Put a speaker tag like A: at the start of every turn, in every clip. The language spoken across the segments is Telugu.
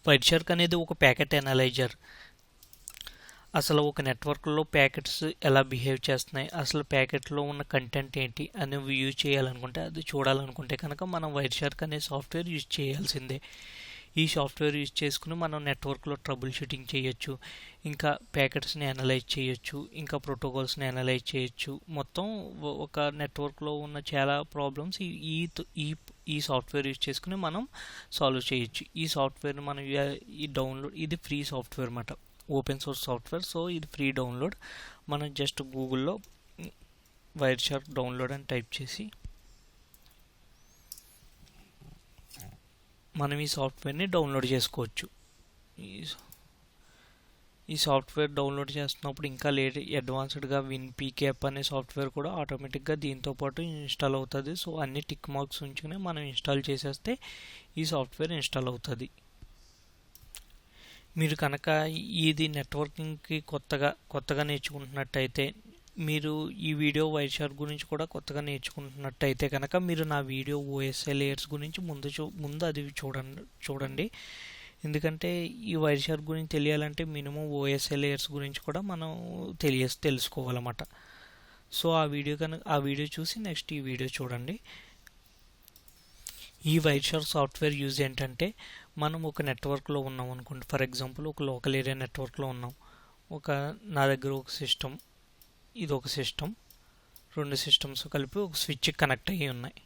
A: వైట్ షార్క్ అనేది ఒక ప్యాకెట్ అనలైజర్. అసలు ఒక నెట్వర్క్లో ప్యాకెట్స్ ఎలా బిహేవ్ చేస్తున్నాయి, అసలు ప్యాకెట్లో ఉన్న కంటెంట్ ఏంటి అని వ్యూ చేయాలనుకుంటే, అది చూడాలనుకుంటే కనుక మనం వైట్ షార్క్ అనే సాఫ్ట్వేర్ యూజ్ చేయాల్సిందే. ఈ సాఫ్ట్వేర్ యూజ్ చేసుకుని మనం నెట్వర్క్లో ట్రబుల్ షూటింగ్ చేయొచ్చు, ఇంకా ప్యాకెట్స్ని అనలైజ్ చేయొచ్చు, ఇంకా ప్రోటోకాల్స్ని అనలైజ్ చేయొచ్చు. మొత్తం ఒక నెట్వర్క్లో ఉన్న చాలా ప్రాబ్లమ్స్ ఈ ఈ ఈ సాఫ్ట్వేర్ యూజ్ చేసుకుని మనం సాల్వ్ చేయొచ్చు. ఈ సాఫ్ట్వేర్ మనం ఈ డౌన్లోడ్, ఇది ఫ్రీ సాఫ్ట్వేర్ అన్నమాట, ఓపెన్ సోర్స్ సాఫ్ట్వేర్. సో ఇది ఫ్రీ డౌన్లోడ్. మనం జస్ట్ గూగుల్లో వైట్ షార్క్ డౌన్లోడ్ అని టైప్ చేసి మనం ఈ సాఫ్ట్వేర్ని డౌన్లోడ్ చేసుకోవచ్చు. ఈ సాఫ్ట్వేర్ డౌన్లోడ్ చేస్తున్నప్పుడు ఇంకా అడ్వాన్స్డ్గా విన్పీకేప్ అనే సాఫ్ట్వేర్ కూడా ఆటోమేటిక్గా దీంతో పాటు ఇన్స్టాల్ అవుతుంది. సో అన్ని టిక్ మార్క్స్ ఉంచుకుని మనం ఇన్స్టాల్ చేసేస్తే ఈ సాఫ్ట్వేర్ ఇన్స్టాల్ అవుతుంది. మీరు కనుక ఇది నెట్వర్కింగ్కి కొత్తగా నేర్చుకుంటున్నట్టయితే, మీరు ఈ వీడియో వైట్ షార్క్ గురించి కూడా కొత్తగా నేర్చుకుంటున్నట్టయితే కనుక మీరు నా వీడియో ఓఎస్ఐ లేయర్స్ గురించి ముందు అది చూడండి. ఎందుకంటే ఈ వైట్ షార్క్ గురించి తెలియాలంటే మినిమం ఓఎస్ఐ లేయర్స్ గురించి కూడా మనం తెలుసుకోవాలన్నమాట. సో ఆ వీడియో చూసి నెక్స్ట్ ఈ వీడియో చూడండి. ఈ వైట్ షార్క్ సాఫ్ట్వేర్ యూజ్ ఏంటంటే, మనం ఒక నెట్వర్క్లో ఉన్నాం అనుకోండి. ఫర్ ఎగ్జాంపుల్ ఒక లోకల్ ఏరియా నెట్వర్క్లో ఉన్నాం. నా దగ్గర ఒక సిస్టమ్, ఇది ఒక సిస్టమ్, 2 సిస్టమ్స్ కలిపి ఒక స్విచ్ కనెక్ట్ అయ్యి ఉన్నాయి.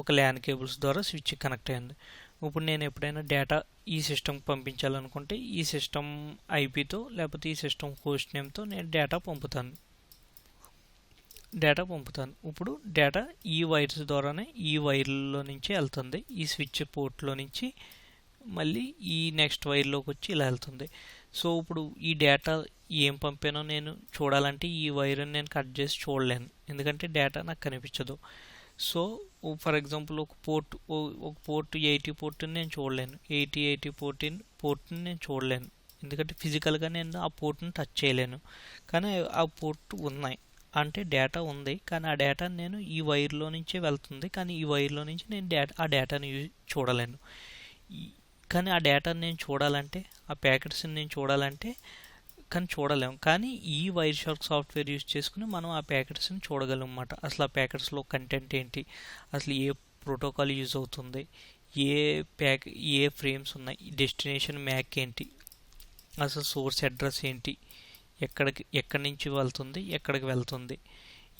A: ఒక ల్యాన్ కేబుల్స్ ద్వారా స్విచ్ కనెక్ట్ అయ్యింది. ఇప్పుడు నేను ఎప్పుడైనా డేటా ఈ సిస్టమ్కి పంపించాలనుకుంటే ఈ సిస్టమ్ ఐపీతో లేకపోతే ఈ సిస్టమ్ హోస్ట్ నేమ్తో నేను డేటా పంపుతాను. ఇప్పుడు డేటా ఈ వైర్స్ ద్వారానే ఈ వైర్లో నుంచి వెళ్తుంది. ఈ స్విచ్ పోర్ట్లో నుంచి మళ్ళీ ఈ నెక్స్ట్ వైర్లోకి వచ్చి ఇలా వెళ్తుంది. సో ఇప్పుడు ఈ డేటా ఏం పంపానో నేను చూడాలంటే ఈ వైర్ని నేను కట్ చేసి చూడలేను, ఎందుకంటే డేటా నాకు కనిపించదు. సో ఫర్ ఎగ్జాంపుల్ ఒక పోర్ట్ 80 పోర్ట్ని నేను చూడలేను, 80 పోర్ట్ని నేను చూడలేను, ఎందుకంటే ఫిజికల్గా నేను ఆ పోర్ట్ని టచ్ చేయలేను. కానీ ఆ పోర్ట్ ఉన్నాయి అంటే డేటా ఉంది, కానీ ఆ డేటా నేను ఈ వైర్లో నుంచే వెళ్తుంది, కానీ ఈ వైర్లో నుంచి నేను ఆ డేటాని చూడలేను. కానీ ఆ డేటాని నేను చూడాలంటే, ఆ ప్యాకెట్స్ని నేను చూడాలంటే కానీ చూడలేము. కానీ ఈ వైర్ షార్క్ సాఫ్ట్వేర్ యూజ్ చేసుకుని మనం ఆ ప్యాకెట్స్ని చూడగలం అన్నమాట. అసలు ఆ ప్యాకెట్స్లో కంటెంట్ ఏంటి, అసలు ఏ ప్రోటోకాల్ యూజ్ అవుతుంది, ఏ ఫ్రేమ్స్ ఉన్నాయి, డెస్టినేషన్ మ్యాక్ ఏంటి, అసలు సోర్స్ అడ్రస్ ఏంటి, ఎక్కడి నుంచి వెళ్తుంది, ఎక్కడికి వెళ్తుంది,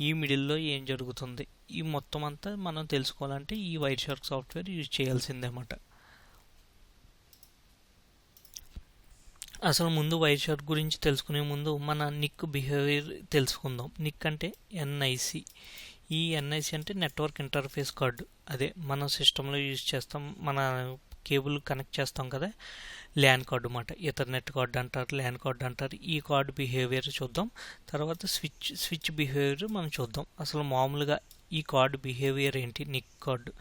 A: ఈ మిడిల్లో ఏం జరుగుతుంది, ఈ మొత్తం అంతా మనం తెలుసుకోవాలంటే ఈ వైట్ షార్క్ సాఫ్ట్వేర్ యూజ్ చేయాల్సిందే అన్నమాట. అసలు ముందు వైట్ షార్క్ గురించి తెలుసుకునే ముందు మన నిక్ బిహేవియర్ తెలుసుకుందాం. నిక్ అంటే ఎన్ఐసి. ఈ ఎన్ఐసి అంటే నెట్వర్క్ ఇంటర్ఫేస్ కార్డు. అదే మన సిస్టంలో యూజ్ చేస్తాం, మన కేబుల్ కనెక్ట్ చేస్తాం కదా, ల్యాన్ కార్డు అన్నమాట. ఈథర్నెట్ కార్డు అంటారు, ల్యాన్ కార్డు అంటారు. ఈ కార్డు బిహేవియర్ చూద్దాం. తర్వాత స్విచ్ బిహేవియర్ మనం చూద్దాం. అసలు మామూలుగా ఈ కార్డు బిహేవియర్ ఏంటి, నిక్ కార్డు.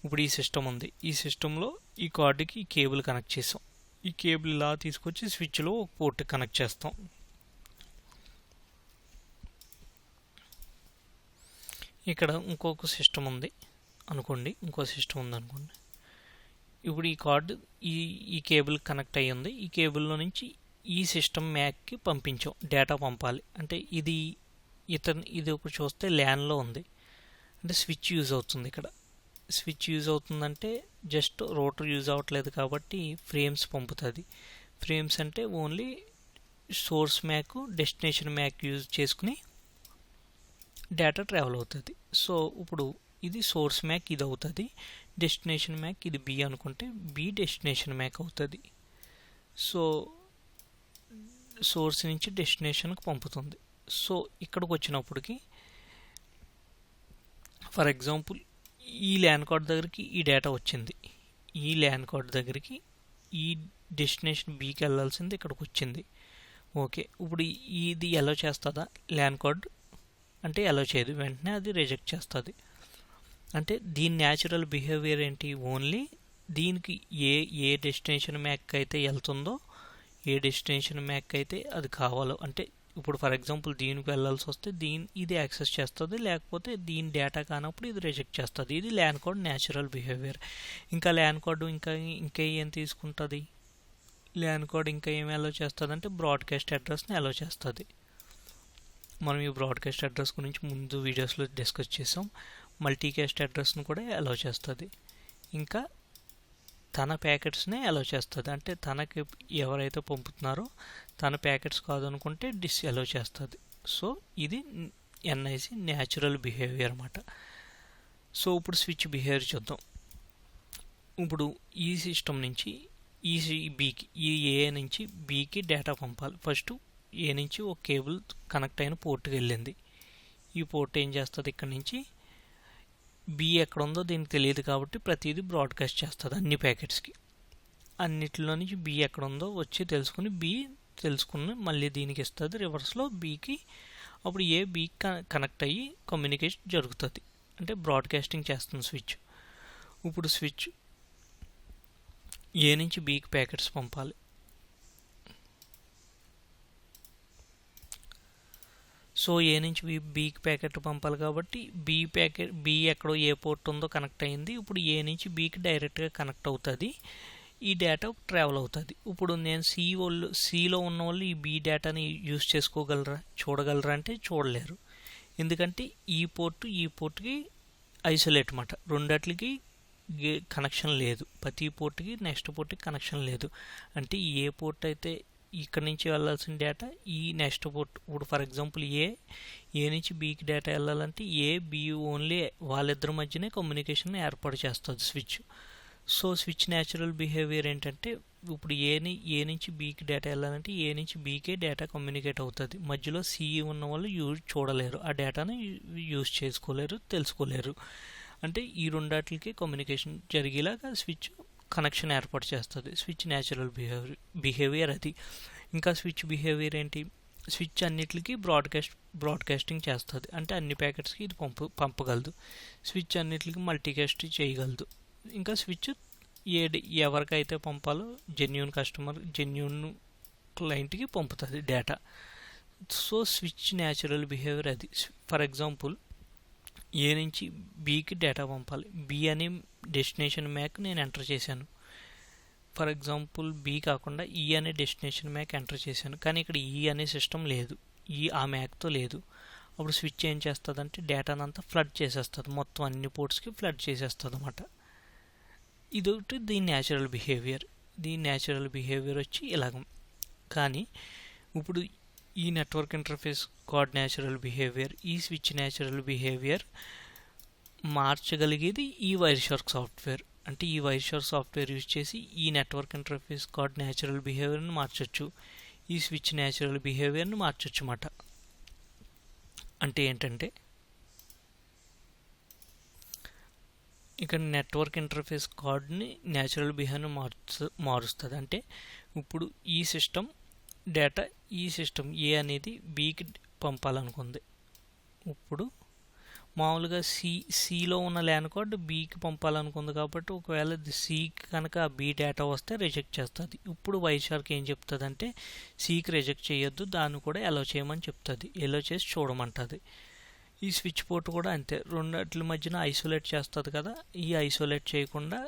A: ఇప్పుడు ఈ సిస్టమ్ ఉంది, ఈ సిస్టంలో ఈ కార్డుకి ఈ కేబుల్ కనెక్ట్ చేసాం. ఈ కేబుల్ ఇలా తీసుకొచ్చి స్విచ్లో ఒక పోర్ట్ కనెక్ట్ చేస్తాం. ఇక్కడ ఇంకొక సిస్టమ్ ఉంది అనుకోండి, ఇప్పుడు ఈ కార్డు ఈ కేబుల్ కనెక్ట్ అయ్యి ఉంది. ఈ కేబుల్లో నుంచి ఈ సిస్టమ్ మ్యాక్కి పంపించాం, డేటా పంపాలి అంటే. ఇది ఒకటి చూస్తే ల్యాన్లో ఉంది అంటే స్విచ్ యూజ్ అవుతుంది. ఇక్కడ స్విచ్ యూజ్ అవుతుందంటే జస్ట్ రోటర్ యూజ్ అవ్వట్లేదు కాబట్టి ఫ్రేమ్స్ పంపుతుంది. ఫ్రేమ్స్ అంటే only source MAC, destination MAC use చేసుకుని డేటా ట్రావెల్ అవుతుంది. సో ఇప్పుడు ఇది సోర్స్ మ్యాక్ ఇది అవుతుంది, డెస్టినేషన్ మ్యాక్ ఇది బి అనుకుంటే బి డెస్టినేషన్ మ్యాక్ అవుతుంది. సో సోర్స్ నుంచి డెస్టినేషన్కి పంపుతుంది. సో ఇక్కడికి వచ్చినప్పటికి ఫర్ ఎగ్జాంపుల్ ఈ ల్యాన్ కార్డ్ దగ్గరికి ఈ డేటా వచ్చింది, ఈ ల్యాన్ కార్డ్ దగ్గరికి ఈ డెస్టినేషన్ బీకి వెళ్ళాల్సింది ఇక్కడికి వచ్చింది. ఓకే, ఇప్పుడు ఇది ఎలా చేస్తుందా ల్యాన్ కార్డ్ అంటే ఎలా చేయదు, వెంటనే అది రిజెక్ట్ చేస్తుంది. అంటే దీని న్యాచురల్ బిహేవియర్ ఏంటి, ఓన్లీ దీనికి ఏ డెస్టినేషన్ మ్యాక్ అయితే వెళ్తుందో, ఏ డెస్టినేషన్ మ్యాక్ అయితే అది కావాలో, అంటే ఇప్పుడు ఫర్ ఎగ్జాంపుల్ దీనికి వెళ్ళాల్సి వస్తే ఇది యాక్సెస్ చేస్తుంది, లేకపోతే దీని డేటా కానప్పుడు ఇది రిజెక్ట్ చేస్తుంది. ఇది ల్యాన్ కోడ్ న్యాచురల్ బిహేవియర్. ఇంకా ల్యాన్ కోడ్ ఇంకా ఏం తీసుకుంటుంది? ల్యాన్ కోడ్ ఇంకా ఏం అలో చేస్తుంది అంటే బ్రాడ్కాస్ట్ అడ్రస్ని అలో చేస్తుంది. మనం ఈ బ్రాడ్కాస్ట్ అడ్రస్ గురించి ముందు వీడియోస్లో డిస్కస్ చేసాం. మల్టీకాస్ట్ అడ్రస్ను కూడా అలో చేస్తుంది. ఇంకా తన ప్యాకెట్స్నే అలో చేస్తుంది, అంటే తనకి ఎవరైతే పంపుతున్నారో తన ప్యాకెట్స్ కాదనుకుంటే అలో చేస్తుంది. సో ఇది ఎన్ఐసి న్యాచురల్ బిహేవియర్ అన్నమాట. సో ఇప్పుడు స్విచ్ బిహేవియర్ చూద్దాం. ఇప్పుడు ఈ సిస్టమ్ నుంచి ఈ ఏ నుంచి బికి డేటా పంపాలి. ఫస్ట్ ఏ నుంచి ఒక కేబుల్ కనెక్ట్ అయిన పోర్ట్కి వెళ్ళింది. ఈ పోర్ట్ ఏం చేస్తుంది, ఇక్కడ నుంచి బి ఎక్కడ ఉందో దీనికి తెలియదు కాబట్టి ప్రతిదీ బ్రాడ్కాస్ట్ చేస్తుంది అన్ని ప్యాకెట్స్కి. అన్నిటిలో నుంచి బి ఎక్కడ ఉందో వచ్చి తెలుసుకుని మళ్ళీ దీనికి ఇస్తుంది రివర్స్లో బీకి. అప్పుడు ఏ బీకి కనెక్ట్ అయ్యి కమ్యూనికేషన్ జరుగుతుంది, అంటే బ్రాడ్కాస్టింగ్ చేస్తుంది స్విచ్. ఇప్పుడు స్విచ్ ఏ నుంచి బీకి ప్యాకెట్స్ పంపాలి. సో ఏ నుంచి బీకి ప్యాకెట్ పంపాలి కాబట్టి బి ఎక్కడో ఏ పోర్ట్ ఉందో కనెక్ట్ అయింది. ఇప్పుడు ఏ నుంచి బీకి డైరెక్ట్గా కనెక్ట్ అవుతుంది, ఈ డేటా ట్రావెల్ అవుతుంది. ఇప్పుడు నేను సిలో ఉన్న వాళ్ళు ఈ బి డేటాని యూజ్ చేసుకోగలరా, చూడగలరా అంటే చూడలేరు. ఎందుకంటే ఈ పోర్ట్కి ఐసోలేట్ అన్నమాట. రెండట్లకి కనెక్షన్ లేదు, ప్రతి పోర్ట్కి నెక్స్ట్ పోర్ట్కి కనెక్షన్ లేదు. అంటే ఏ పోర్ట్ అయితే ఇక్కడ నుంచి వెళ్ళాల్సిన డేటా ఈ నెక్స్ట్ పోర్ట్, ఇప్పుడు ఫర్ ఎగ్జాంపుల్ ఏ నుంచి బీకి డేటా వెళ్ళాలంటే బి ఓన్లీ వాళ్ళిద్దరి మధ్యనే కమ్యూనికేషన్ ఏర్పాటు చేస్తుంది switch. So switch natural behaviour ఏంటంటే ఇప్పుడు ఏ నుంచి బీకి డేటా వెళ్ళాలంటే ఏ నుంచి బీకే డేటా కమ్యూనికేట్ అవుతుంది. మధ్యలో సిఈ ఉన్న వాళ్ళు చూడలేరు, ఆ డేటాను యూజ్ చేసుకోలేరు, తెలుసుకోలేరు. అంటే ఈ రెండాటికి కమ్యూనికేషన్ జరిగేలాగా స్విచ్ కనెక్షన్ ఏర్పాటు చేస్తుంది. స్విచ్ న్యాచురల్ బిహేవియర్ అది. ఇంకా స్విచ్ బిహేవియర్ ఏంటి, స్విచ్ అన్నిటికి బ్రాడ్కాస్టింగ్ చేస్తుంది, అంటే అన్ని ప్యాకెట్స్కి ఇది పంపగలదు. స్విచ్ అన్నిటికి మల్టీకాస్ట్ చేయగలదు. ఇంకా స్విచ్ ఎవరికైతే పంపాలో జెన్యూన్ క్లయింట్కి పంపుతుంది data. So switch natural behaviour అది. ఫర్ ఎగ్జాంపుల్ ఏ నుంచి బీకి డేటా పంపాలి. బి అనే డెస్టినేషన్ మ్యాక్ నేను ఎంటర్ చేశాను. ఫర్ ఎగ్జాంపుల్ బి కాకుండా ఈ అనే డెస్టినేషన్ మ్యాక్ ఎంటర్ చేశాను, కానీ ఇక్కడ ఈ అనే సిస్టమ్ లేదు, ఆ మ్యాక్తో లేదు. అప్పుడు స్విచ్ ఏం చేస్తుంది అంటే డేటానంతా ఫ్లడ్ చేసేస్తుంది, మొత్తం అన్ని పోర్ట్స్కి ఫ్లడ్ చేసేస్తుంది అన్నమాట. ఇదొకటి దీని న్యాచురల్ బిహేవియర్ వచ్చి ఇలాగ. కానీ ఇప్పుడు ఈ network interface card natural behaviour, ఈ స్విచ్ న్యాచురల్ బిహేవియర్ మార్చగలిగేది ఈ వైర్షార్క్ సాఫ్ట్వేర్. అంటే ఈ వైర్షార్క్ సాఫ్ట్వేర్ యూజ్ చేసి ఈ నెట్వర్క్ ఇంటర్ఫేస్ కార్డ్ న్యాచురల్ బిహేవియర్ని మార్చొచ్చు, ఈ స్విచ్ న్యాచురల్ బిహేవియర్ని మార్చొచ్చు అన్నమాట. అంటే ఏంటంటే ఇక్కడ నెట్వర్క్ ఇంటర్ఫేస్ కార్డ్ని న్యాచురల్ బిహేవియర్ని మారుస్తుంది. అంటే ఇప్పుడు ఈ సిస్టమ్ డేటా ఈ సిస్టమ్ ఏ అనేది బీకి పంపాలనుకుంది. ఇప్పుడు మామూలుగా సిలో ఉన్న ల్యాన్ కోడ్ బీకి పంపాలనుకుంది కాబట్టి ఒకవేళ సికి కనుక బీ డేటా వస్తే రిజెక్ట్ చేస్తుంది. ఇప్పుడు వైర్షార్క్ ఏం చెప్తుంది అంటే సికి రిజెక్ట్ చేయొద్దు, దాన్ని కూడా అలో చేయమని చెప్తుంది, అలో చేసి చూడమంటుంది. ఈ స్విచ్ పోర్ట్ కూడా అంతే, రెండిట్ల మధ్యన ఐసోలేట్ చేస్తుంది కదా. ఈ ఐసోలేట్ చేయకుండా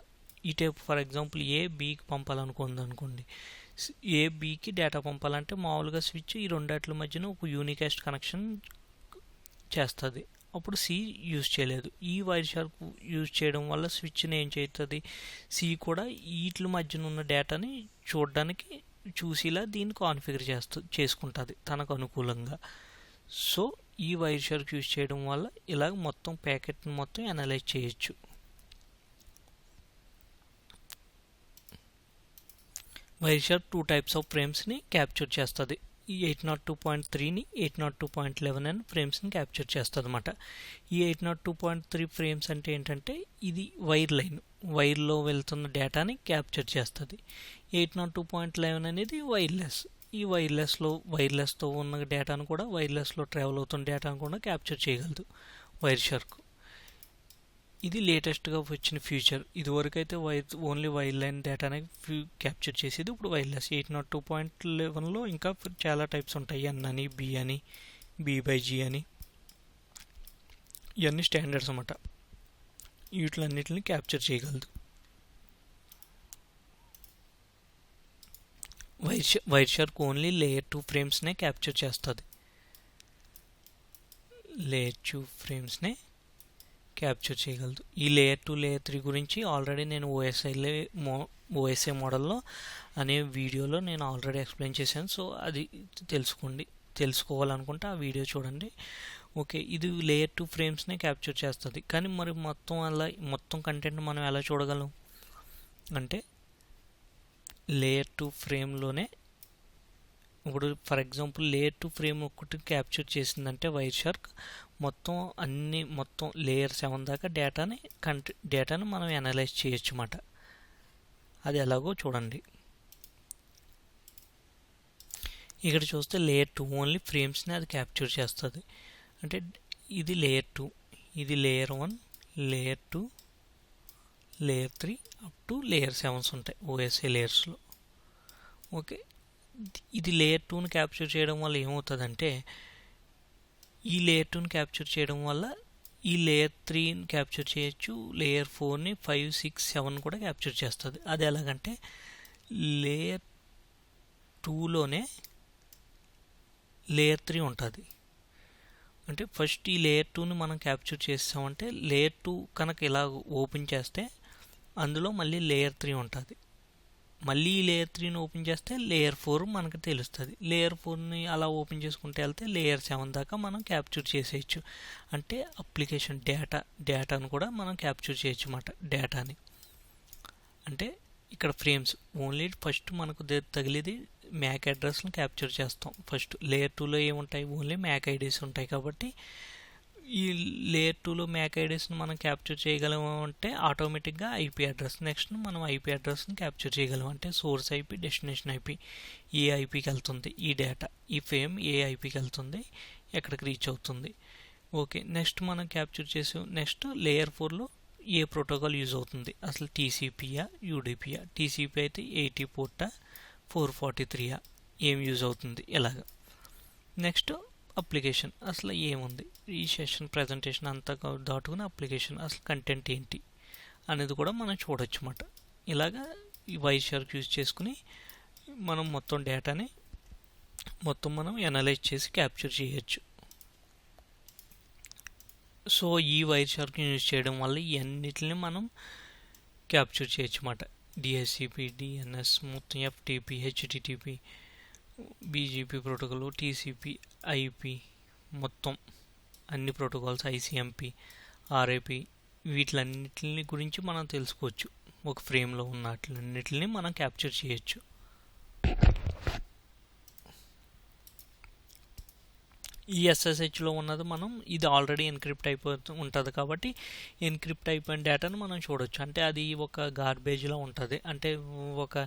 A: ఈ టైప్ ఫర్ ఎగ్జాంపుల్ బీకి పంపాలనుకుంది అనుకోండి, బీకి డేటా పంపాలంటే మామూలుగా స్విచ్ ఈ రెండిట్ల మధ్యన ఒక యూనికాస్ట్ కనెక్షన్ చేస్తుంది. అప్పుడు సి యూజ్ చేయలేదు. ఈ వైర్షార్క్ యూజ్ చేయడం వల్ల స్విచ్ని ఏం చేస్తుంది, సి కూడా వీటి మధ్యన ఉన్న డేటాని చూసేలా దీన్ని కాన్ఫిగర్ చేసుకుంటుంది తనకు అనుకూలంగా. సో ఈ వైర్షార్క్ యూజ్ చేయడం వల్ల ఇలాగ మొత్తం ప్యాకెట్ని మొత్తం అనలైజ్ చేయొచ్చు. వైర్షార్క్ 2 టైప్స్ ఆఫ్ ఫ్రేమ్స్ని క్యాప్చర్ చేస్తుంది. ఈ 802.3ని 802.11 అని ఫ్రేమ్స్ని క్యాప్చర్ చేస్తుంది అన్నమాట. ఈ 802.3 ఫ్రేమ్స్ అంటే ఏంటంటే ఇది వైర్లో వెళ్తున్న డేటాని క్యాప్చర్ చేస్తుంది. 802.11 అనేది వైర్లెస్. ఈ వైర్లెస్తో ఉన్న డేటాను కూడా వైర్లెస్లో ట్రావెల్ అవుతున్న డేటాను కూడా క్యాప్చర్ చేయగలదు వైర్షార్క్. ఇది లేటెస్ట్గా వచ్చిన ఫ్యూచర్. ఇదివరకు అయితే ఓన్లీ వైర్ లైన్ డేటానే క్యాప్చర్ చేసేది. ఇప్పుడు వైర్లెస్ 802.11లో ఇంకా చాలా టైప్స్ ఉంటాయి. ఎన్ అని, బి అని, బి/జి అని, ఇవన్నీ స్టాండర్డ్స్ అన్నమాట. వీటిలన్నిటిని క్యాప్చర్ చేయగలదు. వైర్ షార్క్ ఓన్లీ లేయర్ 2 ఫ్రేమ్స్నే క్యాప్చర్ చేస్తుంది. లేయర్ 2 ఫ్రేమ్స్నే క్యాప్చర్ చేయగలదు. ఈ లేయర్ 2 లేయర్ 3 గురించి ఆల్రెడీ నేను ఓఎస్ఐ మోడల్లో అనే వీడియోలో నేను ఆల్రెడీ ఎక్స్ప్లెయిన్ చేశాను. సో అది తెలుసుకోవాలనుకుంటే ఆ వీడియో చూడండి. ఓకే, ఇది లేయర్ 2 ఫ్రేమ్స్నే క్యాప్చర్ చేస్తుంది. కానీ మరి మొత్తం కంటెంట్ మనం ఎలా చూడగలం అంటే లేయర్ 2 ఫ్రేమ్లోనే ఇప్పుడు ఫర్ ఎగ్జాంపుల్ లేయర్ 2 ఫ్రేమ్ ఒకటి క్యాప్చర్ చేసిందంటే వైర్ షార్క్ మొత్తం లేయర్ 7 దాకా డేటాను మనం అనలైజ్ చేయొచ్చు అన్నమాట. అది ఎలాగో చూడండి. ఇక్కడ చూస్తే లేయర్ 2 ఓన్లీ ఫ్రేమ్స్ని అది క్యాప్చర్ చేస్తుంది. అంటే ఇది లేయర్ 2, ఇది layer 1, layer 2, layer 3 up to layer 7 ఉంటాయి ఓఎస్ఐ లేయర్స్లో. ఓకే, ఇది లేయర్ 2ని క్యాప్చర్ చేయడం వల్ల ఏమవుతుందంటే ఈ లేయర్ 2ని క్యాప్చర్ చేయడం వల్ల ఈ లేయర్ 3ని క్యాప్చర్ చేయొచ్చు, లేయర్ 4ని 5, 6, 7 కూడా క్యాప్చర్ చేస్తుంది. అది ఎలాగంటే లేయర్ 2లోనే లేయర్ 3 ఉంటుంది. అంటే ఫస్ట్ ఈ లేయర్ 2ని మనం క్యాప్చర్ చేస్తామంటే లేయర్ 2 కనుక ఇలా ఓపెన్ చేస్తే అందులో మళ్ళీ లేయర్ 3 ఉంటుంది. మళ్ళీ ఈ లేయర్ 3ని ఓపెన్ చేస్తే లేయర్ 4 మనకు తెలుస్తుంది. లేయర్ 4ని అలా ఓపెన్ చేసుకుంటే వెళ్తే లేయర్ 7 దాకా మనం క్యాప్చర్ చేసేయచ్చు. అంటే అప్లికేషన్ డేటాను కూడా మనం క్యాప్చర్ చేయొచ్చు అన్నమాట. డేటాని అంటే ఇక్కడ ఫ్రేమ్స్ ఓన్లీ ఫస్ట్ మనకు తగిలేది మ్యాక్ అడ్రస్ని క్యాప్చర్ చేస్తాం. ఫస్ట్ లేయర్ 2లో ఏముంటాయి, ఓన్లీ మ్యాక్ ఐడీస్ ఉంటాయి. కాబట్టి ఈ లేయర్ 2లో మ్యాక్ ఐడీస్ని మనం క్యాప్చర్ చేయగలము అంటే ఆటోమేటిక్గా ఐపీ అడ్రస్ నెక్స్ట్ మనం ఐపీ అడ్రస్ని క్యాప్చర్ చేయగలం. అంటే సోర్స్ ఐపీ, డెస్టినేషన్ ఐపీ, ఏ ఐపీకి వెళ్తుంది ఈ డేటా, ఈ ఫ్రేమ్ ఏ ఐపీకి వెళ్తుంది, ఎక్కడికి రీచ్ అవుతుంది. ఓకే, నెక్స్ట్ మనం క్యాప్చర్ చేసాం. నెక్స్ట్ లేయర్ 4లో ఏ ప్రోటోకాల్ యూజ్ అవుతుంది, అసలు టీసీపీయా, యూడీపీయా. టీసీపీ అయితే 80 పోర్టా, 443 ఏం యూజ్ అవుతుంది ఇలాగా. నెక్స్ట్ అప్లికేషన్ అసలు ఏముంది, ఈ సెషన్ ప్రజెంటేషన్ అంతా దాటుకుని అప్లికేషన్ అసలు కంటెంట్ ఏంటి అనేది కూడా మనం చూడొచ్చు అన్నమాట. ఇలాగా ఈ వైర్ షార్క్ యూజ్ చేసుకుని మనం మొత్తం డేటాని మనం అనలైజ్ చేసి క్యాప్చర్ చేయొచ్చు. సో ఈ వైర్ షార్క్ యూజ్ చేయడం వల్ల ఇవన్నిటిని మనం క్యాప్చర్ చేయొచ్చు అన్నమాట. డిహెచ్సిపి, డిఎన్ఎస్, మొత్తం FTP, HTTP, BGP protocol, TCP, IP, మొత్తం అన్ని ప్రోటోకాల్స్, ఐసిఎంపి, ఆర్ఐపి, వీటిలన్నిటిని గురించి మనం తెలుసుకోవచ్చు. ఒక ఫ్రేమ్లో ఉన్న వాటిలన్నిటిని మనం క్యాప్చర్ చేయొచ్చు. ఈ ఎస్ఎస్హెచ్లో ఉన్నది ఇది ఆల్రెడీ ఎన్క్రిప్ట్ ఉంటుంది కాబట్టి ఎన్క్రిప్ట్ అయిపోయిన డేటాను మనం చూడొచ్చు. అంటే అది ఒక గార్బేజ్లో ఉంటుంది. అంటే ఒక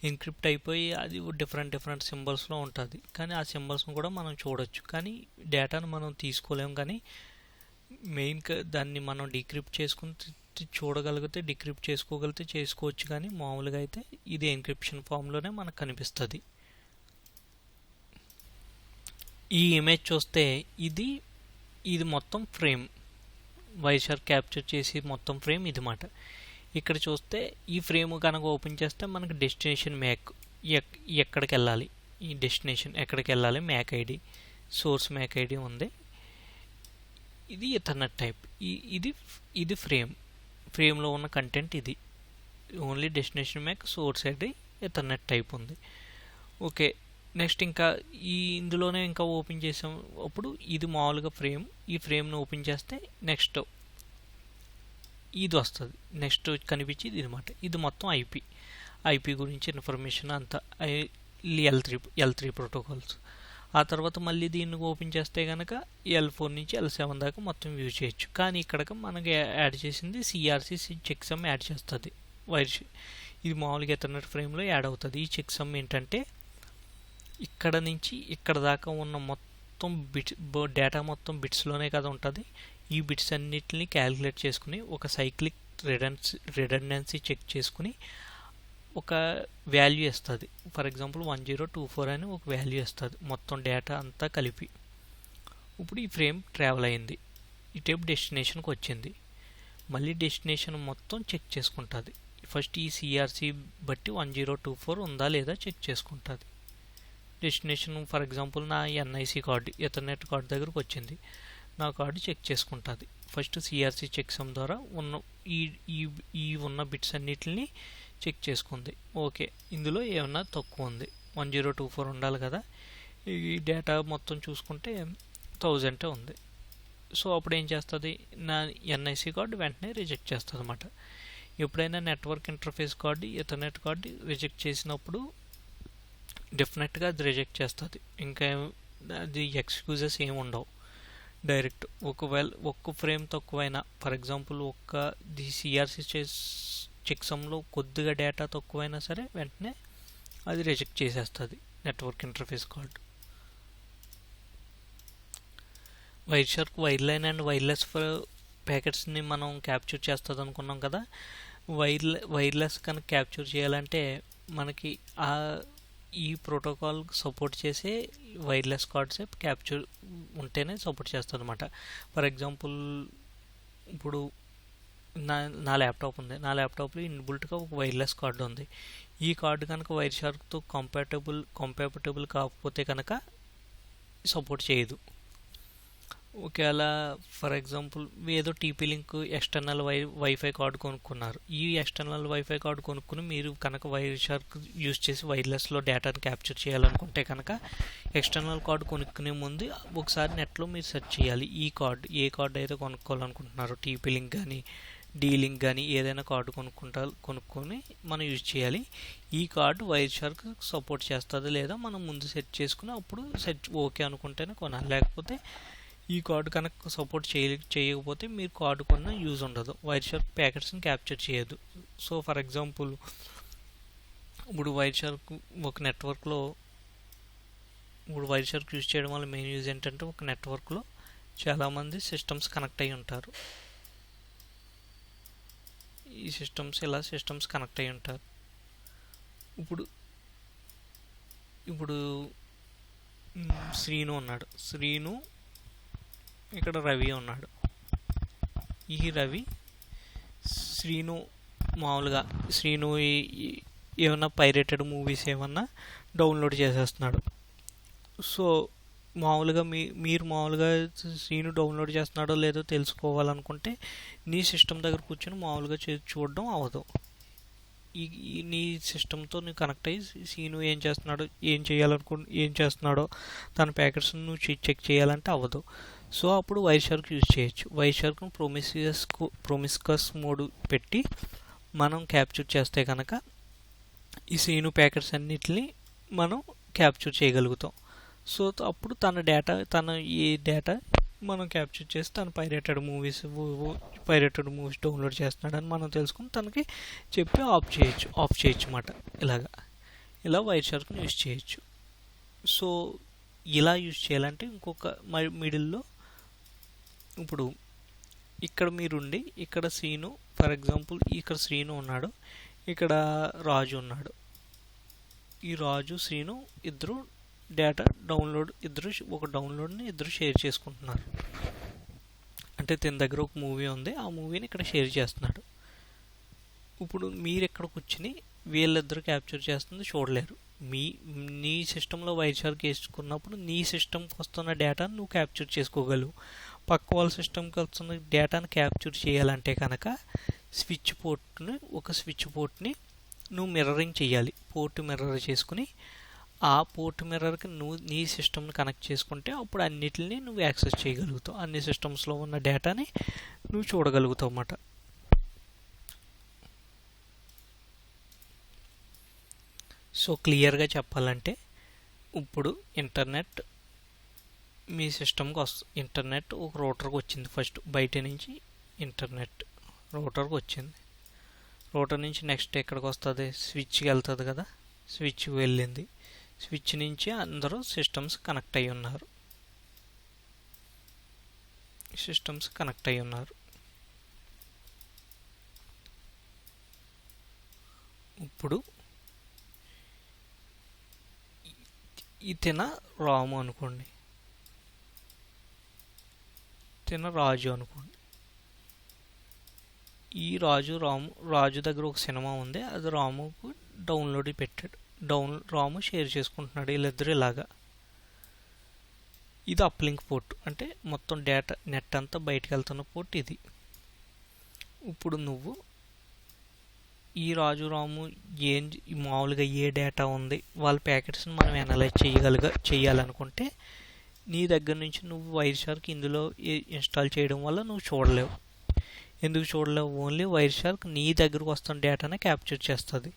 A: ఎన్క్రిప్ట్ అయిపోయి అది డిఫరెంట్ సింబల్స్లో ఉంటుంది. కానీ ఆ సింబల్స్ను కూడా మనం చూడొచ్చు. కానీ డేటాను మనం తీసుకోలేము. కానీ మెయిన్గా దాన్ని మనం డీక్రిప్ట్ చేసుకుని చూడగలిగితే, డీక్రిప్ట్ చేసుకోగలిగితే చేసుకోవచ్చు. కానీ మామూలుగా అయితే ఇది ఎన్క్రిప్షన్ ఫామ్లోనే మనకు కనిపిస్తుంది. ఈ ఇమేజ్ చూస్తే ఇది మొత్తం ఫ్రేమ్, వైర్ షార్క్ క్యాప్చర్ చేసి మొత్తం ఫ్రేమ్ ఇది మాట. ఇక్కడ చూస్తే ఈ ఫ్రేమ్ కనుక ఓపెన్ చేస్తే మనకి డెస్టినేషన్ మ్యాక్ ఎక్కడికి వెళ్ళాలి, ఈ డెస్టినేషన్ ఎక్కడికి వెళ్ళాలి, MAC ID, source MAC ID ఉంది. ఇది ఇథర్నెట్ టైప్. ఇది ఫ్రేమ్లో ఉన్న కంటెంట్. ఇది only destination MAC, source ID, Ethernet type ఉంది. ఓకే, నెక్స్ట్ ఇంకా ఇందులోనే ఇంకా ఓపెన్ చేసాం. అప్పుడు ఇది మామూలుగా ఫ్రేమ్. ఈ ఫ్రేమ్ను ఓపెన్ చేస్తే నెక్స్ట్ ఇది వస్తుంది. నెక్స్ట్ కనిపించి ఇది అనమాట. ఇది మొత్తం ఐపీ గురించి ఇన్ఫర్మేషన్ అంతా, L3 ప్రోటోకాల్స్. ఆ తర్వాత మళ్ళీ దీన్ని ఓపెన్ చేస్తే కనుక L4 నుంచి L7 దాకా మొత్తం యూజ్ చేయొచ్చు. కానీ ఇక్కడ మనకి యాడ్ చేసింది సిఆర్సి చెక్సమ్ యాడ్ చేస్తుంది. ఇది మామూలుగా ఇథర్నెట్ ఫ్రేమ్లో యాడ్ అవుతుంది. ఈ చెక్సమ్ ఏంటంటే ఇక్కడ నుంచి ఇక్కడ దాకా ఉన్న మొత్తం డేటా మొత్తం బిట్స్లోనే కదా ఉంటుంది. ఈ బిట్స్ అన్నిటిని క్యాలిక్యులేట్ చేసుకుని ఒక సైక్లిక్ రిడెండెన్సీ చెక్ చేసుకుని ఒక వాల్యూ ఇస్తుంది. ఫర్ ఎగ్జాంపుల్ 1024 అని ఒక వాల్యూ ఇస్తుంది మొత్తం డేటా అంతా కలిపి. ఇప్పుడు ఈ ఫ్రేమ్ ట్రావెల్ అయింది, ఈ టైప్ డెస్టినేషన్కి వచ్చింది. మళ్ళీ డెస్టినేషన్ మొత్తం చెక్ చేసుకుంటుంది. ఫస్ట్ ఈ సిఆర్సి బట్టి 1024 ఉందా లేదా చెక్ చేసుకుంటుంది. డెస్టినేషన్ ఫర్ ఎగ్జాంపుల్ నా ఎన్ఐసి కార్డు ఎథర్నెట్ కార్డు దగ్గరకు వచ్చింది, నా కార్డు చెక్ చేసుకుంటుంది. ఫస్ట్ సిఆర్సి చెక్ సమ్ ద్వారా ఉన్న ఈ ఉన్న బిట్స్ అన్నిటిని చెక్ చేసుకుంది. ఓకే, ఇందులో ఏమన్నా తక్కువ ఉంది, 1024 ఉండాలి కదా, ఈ డేటా మొత్తం చూసుకుంటే 1000 ఉంది. సో అప్పుడు ఏం చేస్తుంది, నా ఎన్ఐసి కార్డు వెంటనే రిజెక్ట్ చేస్తుంది అన్నమాట. ఎప్పుడైనా network interface card Ethernet card reject చేసినప్పుడు డెఫినెట్గా అది రిజెక్ట్ చేస్తుంది. ఇంకా అది ఎక్స్క్యూజెస్ ఏమి ఉండవు. డైరెక్ట్ ఒకవేళ ఒక్క ఫ్రేమ్ తక్కువైనా, ఫర్ ఎగ్జాంపుల్ ది సిఆర్సి చెక్సంలో కొద్దిగా డేటా తక్కువైనా సరే వెంటనే అది రిజెక్ట్ చేసేస్తుంది network interface card. Wireshark wire line and wireless ప్యాకెట్స్ని మనం క్యాప్చర్ చేస్తుంది అనుకున్నాం కదా. వైర్లెస్ కనుక క్యాప్చర్ చేయాలంటే మనకి ఈ ప్రోటోకాల్ సపోర్ట్ చేసే వైర్లెస్ కార్డ్సే క్యాప్చర్ ఉంటేనే సపోర్ట్ చేస్తుంది అనమాట. ఫర్ ఎగ్జాంపుల్ ఇప్పుడు నా ల్యాప్టాప్ ఉంది, నా ల్యాప్టాప్లో ఇన్బుల్ట్గా ఒక వైర్లెస్ కార్డు ఉంది. ఈ కార్డు కనుక వైర్ షార్క్తో కంపాటబుల్ కాకపోతే కనుక సపోర్ట్ చేయదు. ఒకవేళ ఫర్ ఎగ్జాంపుల్ ఏదో TP link external WiFi card కొనుక్కున్నారు. ఈ ఎక్స్టర్నల్ వైఫై కార్డు కొనుక్కుని మీరు కనుక వైర్ షార్క్ యూజ్ చేసి వైర్లెస్లో డేటాను క్యాప్చర్ చేయాలనుకుంటే కనుక ఎక్స్టర్నల్ కార్డు కొనుక్కునే ముందు ఒకసారి నెట్లో మీరు సెర్చ్ చేయాలి. ఈ కార్డు ఏ కార్డు అయితే కొనుక్కోవాలనుకుంటున్నారో, టీపీ లింక్ కానీ డీ లింక్ కానీ ఏదైనా కార్డు కొనుక్కొని మనం యూజ్ చేయాలి. ఈ కార్డు వైర్ షార్క్ సపోర్ట్ చేస్తుంది లేదా మనం ముందు సెర్చ్ చేసుకుని అప్పుడు ఓకే అనుకుంటేనే కొనాలి. లేకపోతే ఈ కార్డు కనుక సపోర్ట్ చేయకపోతే మీరు కార్డు కొన్న యూజ్ ఉండదు, వైర్ షార్క్ ప్యాకెట్స్ని క్యాప్చర్ చేయదు. సో ఫర్ ఎగ్జాంపుల్ ఇప్పుడు వైర్ షార్క్ ఒక నెట్వర్క్లో వైర్ షార్క్ యూజ్ చేయడం వల్ల మెయిన్ యూజ్ ఏంటంటే ఒక నెట్వర్క్లో చాలామంది సిస్టమ్స్ కనెక్ట్ అయ్యి ఉంటారు. ఈ సిస్టమ్స్ కనెక్ట్ అయ్యి ఉంటారు. ఇప్పుడు శ్రీను ఉన్నాడు, ఇక్కడ రవి ఉన్నాడు. ఈ రవి మామూలుగా శ్రీను ఏమన్నా పైరేటెడ్ మూవీస్ ఏమన్నా డౌన్లోడ్ చేసేస్తున్నాడు. సో మామూలుగా మీరు మామూలుగా శ్రీను డౌన్లోడ్ చేస్తున్నాడో లేదో తెలుసుకోవాలనుకుంటే నీ సిస్టమ్ దగ్గర కూర్చొని మామూలుగా చూడడం అవ్వదు. నీ సిస్టమ్తో నువ్వు కనెక్ట్ అయ్యి శ్రీను ఏం చేస్తున్నాడో తన ప్యాకెట్స్ నువ్వు చెక్ చేయాలంటే అవ్వదు. సో అప్పుడు వైర్ షార్క్ యూజ్ చేయొచ్చు. వైర్ షార్క్ను ప్రొమిస్కస్ మోడ్ పెట్టి మనం క్యాప్చర్ చేస్తే కనుక ఈ శ్రీను ప్యాకెట్స్ అన్నిటిని మనం క్యాప్చర్ చేయగలుగుతాం. సో అప్పుడు ఈ డేటా మనం క్యాప్చర్ చేసి తను పైరేటెడ్ మూవీస్ డౌన్లోడ్ చేస్తున్నాడని మనం తెలుసుకుని తనకి చెప్పి ఆఫ్ చేయొచ్చు అన్నమాట. ఇలా వైర్ షార్క్ని యూజ్ చేయొచ్చు. సో ఇలా యూజ్ చేయాలంటే ఇంకొక మిడిల్లో ఇప్పుడు ఇక్కడ మీరుండి ఇక్కడ శ్రీను, ఫర్ ఎగ్జాంపుల్ ఇక్కడ శ్రీను ఉన్నాడు, ఇక్కడ రాజు ఉన్నాడు. ఈ రాజు శ్రీను ఇద్దరు డేటా ఒక డౌన్లోడ్ని ఇద్దరు షేర్ చేసుకుంటున్నారు. అంటే తన దగ్గర ఒక మూవీ ఉంది, ఆ మూవీని ఇక్కడ షేర్ చేస్తున్నాడు. ఇప్పుడు మీరు ఎక్కడ కూర్చుని వీళ్ళిద్దరు క్యాప్చర్ చేస్తుంది చూడలేరు. నీ సిస్టంలో వైర్ షార్క్ వేసుకున్నప్పుడు నీ సిస్టమ్కి వస్తున్న డేటాను నువ్వు క్యాప్చర్ చేసుకోగలవు. పక్క వాళ్ళ సిస్టమ్కి వస్తున్న డేటాను క్యాప్చర్ చేయాలంటే కనుక స్విచ్ పోర్ట్ని నువ్వు మిర్రరింగ్ చేయాలి. పోర్ట్ మిర్రర్ చేసుకుని ఆ పోర్ట్ మిర్రర్కి నీ సిస్టమ్ని కనెక్ట్ చేసుకుంటే అప్పుడు అన్నిటిని నువ్వు యాక్సెస్ చేయగలుగుతావు. అన్ని సిస్టమ్స్లో ఉన్న డేటాని నువ్వు చూడగలుగుతావు అన్నమాట. సో క్లియర్గా చెప్పాలంటే ఇప్పుడు ఇంటర్నెట్ మీ సిస్టమ్కి ఇంటర్నెట్ ఒక రూటర్కి వచ్చింది. ఫస్ట్ బయట నుంచి ఇంటర్నెట్ రూటర్కి వచ్చింది. రూటర్ నుంచి నెక్స్ట్ ఎక్కడికి వస్తుంది, స్విచ్కి వెళ్తుంది కదా, స్విచ్కి వెళ్ళింది. స్విచ్ నుంచి అందరూ సిస్టమ్స్ కనెక్ట్ అయ్యి ఉన్నారు. సిస్టమ్స్ కనెక్ట్ అయి ఉన్నారు. ఇప్పుడు తిన రాము అనుకోండి, తిన రాజు అనుకోండి. ఈ రాజు దగ్గర ఒక సినిమా ఉంది, అది రాముకు డౌన్లోడ్ పెట్టాడు. రాము షేర్ చేసుకుంటున్నాడు, వీళ్ళిద్దరు ఇలాగా. ఇది అప్లింక్ పోర్ట్, అంటే మొత్తం డేటా నెట్ అంతా బయటకు వెళ్తున్న పోర్ట్ ఇది. ఇప్పుడు నువ్వు ఈ రాము మామూలుగా ఏ డేటా ఉంది వాళ్ళ ప్యాకెట్స్ని మనం అనలైజ్ చేయాలనుకుంటే నీ దగ్గర నుంచి నువ్వు వైర్ షార్క్ ఇందులో ఇన్స్టాల్ చేయడం వల్ల నువ్వు చూడలేవు. ఎందుకు చూడలేవు? ఓన్లీ వైర్ షార్క్ నీ దగ్గరకు వస్తున్న డేటాని క్యాప్చర్ చేస్తుంది.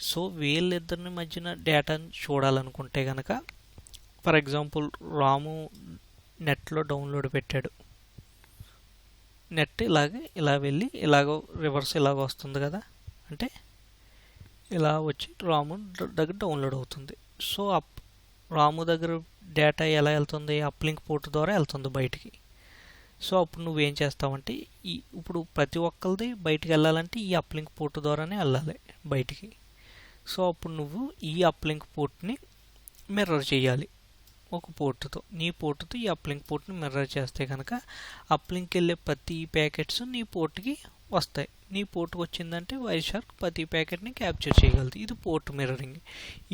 A: సో వీళ్ళిద్దరిని మధ్యన డేటాని చూడాలనుకుంటే కనుక, ఫర్ ఎగ్జాంపుల్ రాము నెట్లో డౌన్లోడ్ పెట్టాడు. నెట్ ఇలా వెళ్ళి రివర్స్ ఇలాగ వస్తుంది కదా, అంటే ఇలా వచ్చి రాము దగ్గర డౌన్లోడ్ అవుతుంది. సో రాము దగ్గర డేటా ఎలా వెళ్తుంది? అప్లింక్ పోర్ట్ ద్వారా వెళ్తుంది బయటికి. సో అప్పుడు నువ్వేం చేస్తావంటే ఇప్పుడు ప్రతి ఒక్కరిది బయటికి వెళ్ళాలంటే ఈ అప్లింక్ పోర్ట్ ద్వారానే వెళ్ళాలి బయటికి. సో అప్పుడు నువ్వు ఈ అప్లింక్ పోర్ట్ని మిర్రర్ చేయాలి ఒక పోర్టుతో. నీ పోర్టుతో ఈ అప్లింక్ పోర్ట్ని మిర్రర్ చేస్తే కనుక అప్లింక్ వెళ్ళే ప్రతి ప్యాకెట్స్ నీ పోర్ట్కి వస్తాయి. నీ పోర్ట్కి వచ్చిందంటే వైర్ షార్క్ ప్రతి ప్యాకెట్ని క్యాప్చర్ చేయగలదు. ఇది పోర్ట్ మిర్రరింగ్.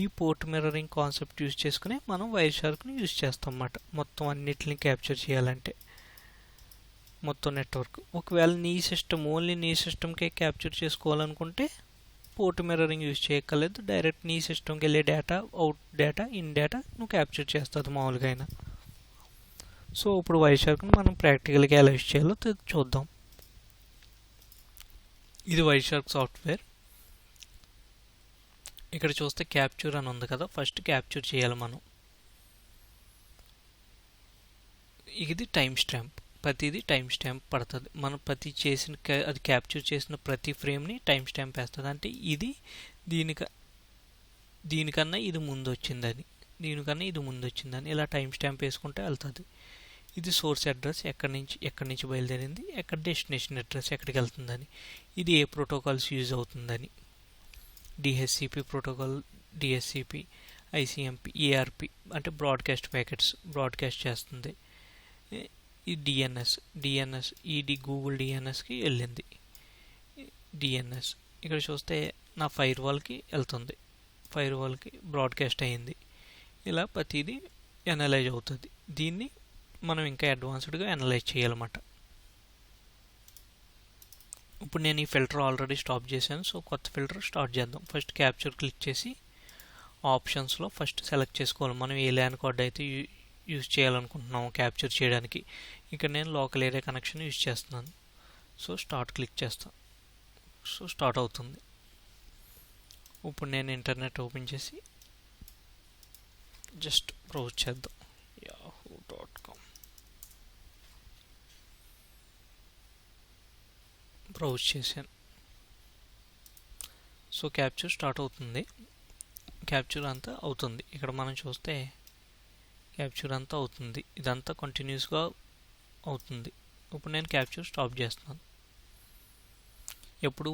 A: ఈ పోర్ట్ మిర్రరింగ్ కాన్సెప్ట్ యూజ్ చేసుకుని మనం వైర్ షార్క్ని యూజ్ చేస్తాం అన్నమాట మొత్తం అన్నిటిని క్యాప్చర్ చేయాలంటే మొత్తం నెట్వర్క్. ఒకవేళ ఓన్లీ నీ సిస్టమ్కే క్యాప్చర్ చేసుకోవాలనుకుంటే పోర్ట్ మిర్రరింగ్ యూజ్ చేయక్కర్లేదు. డైరెక్ట్ నీ సిస్టమ్కి వెళ్ళే data, out data, in data నువ్వు క్యాప్చర్ చేస్తుంది మామూలుగా అయినా. సో ఇప్పుడు వైర్ షార్క్ని మనం ప్రాక్టికల్గా ఎలా యూజ్ చేయాలో చూద్దాం. ఇది వైర్ షార్క్ సాఫ్ట్వేర్. ఇక్కడ చూస్తే క్యాప్చర్ అని ఉంది కదా, ఫస్ట్ క్యాప్చర్ చేయాలి మనం. ఇది టైం స్టాంప్, ప్రతిదీ టైం స్టాంప్ పడుతుంది. మనం అది క్యాప్చర్ చేసిన ప్రతి ఫ్రేమ్ని టైం స్టాంప్ వేస్తుంది. అంటే ఇది దీనికన్నా ఇది ముందు వచ్చిందని ఇలా టైం స్టాంప్ వేసుకుంటే వెళ్తుంది. ఇది సోర్స్ అడ్రస్, ఎక్కడి నుంచి బయలుదేరింది, ఎక్కడ డెస్టినేషన్ అడ్రస్ ఎక్కడికి వెళ్తుందని, ఇది ఏ ప్రోటోకాల్స్ యూజ్ అవుతుందని, డిహెచ్సిపి ప్రోటోకాల్, డిహెచ్సిపి, ఐసిఎంపి, ఏఆర్పి అంటే బ్రాడ్కాస్ట్ ప్యాకెట్స్ బ్రాడ్కాస్ట్ చేస్తుంది. ఈ డిఎన్ఎస్ ఇది గూగుల్ డిఎన్ఎస్కి వెళ్ళింది. డిఎన్ఎస్ ఇక్కడ చూస్తే నా ఫైర్ వాల్కి వెళ్తుంది, ఫైర్ వాల్కి బ్రాడ్కాస్ట్ అయ్యింది. ఇలా ప్రతిదీ అనలైజ్ అవుతుంది. దీన్ని మనం ఇంకా అడ్వాన్స్డ్గా అనలైజ్ చేయాలన్నమాట. ఇప్పుడు నేను ఈ ఫిల్టర్ ఆల్రెడీ స్టాప్ చేశాను. సో కొత్త ఫిల్టర్ స్టార్ట్ చేద్దాం. ఫస్ట్ క్యాప్చర్ క్లిక్ చేసి ఆప్షన్స్లో ఫస్ట్ సెలెక్ట్ చేసుకోవాలి మనం ఏ ల్యాన్ కార్డ్ అయితే యూజ్ చేయాలనుకుంటున్నాము క్యాప్చర్ చేయడానికి. ఇక్కడ నేను లోకల్ ఏరియా కనెక్షన్ యూజ్ చేస్తున్నాను. సో స్టార్ట్ క్లిక్ చేస్తాను. సో స్టార్ట్ అవుతుంది. ఇప్పుడు నేను ఇంటర్నెట్ ఓపెన్ చేసి జస్ట్ బ్రౌజ్ చేద్దాం. yahoo.com బ్రౌజ్ చేశాను. సో క్యాప్చర్ స్టార్ట్ అవుతుంది. క్యాప్చర్ అంతా అవుతుంది. ఇక్కడ మనం చూస్తే క్యాప్చర్ అంతా అవుతుంది. ఇదంతా కంటిన్యూస్గా అవుతుంది. ఇప్పుడు నేను క్యాప్చర్ స్టాప్ చేస్తున్నాను. ఎప్పుడు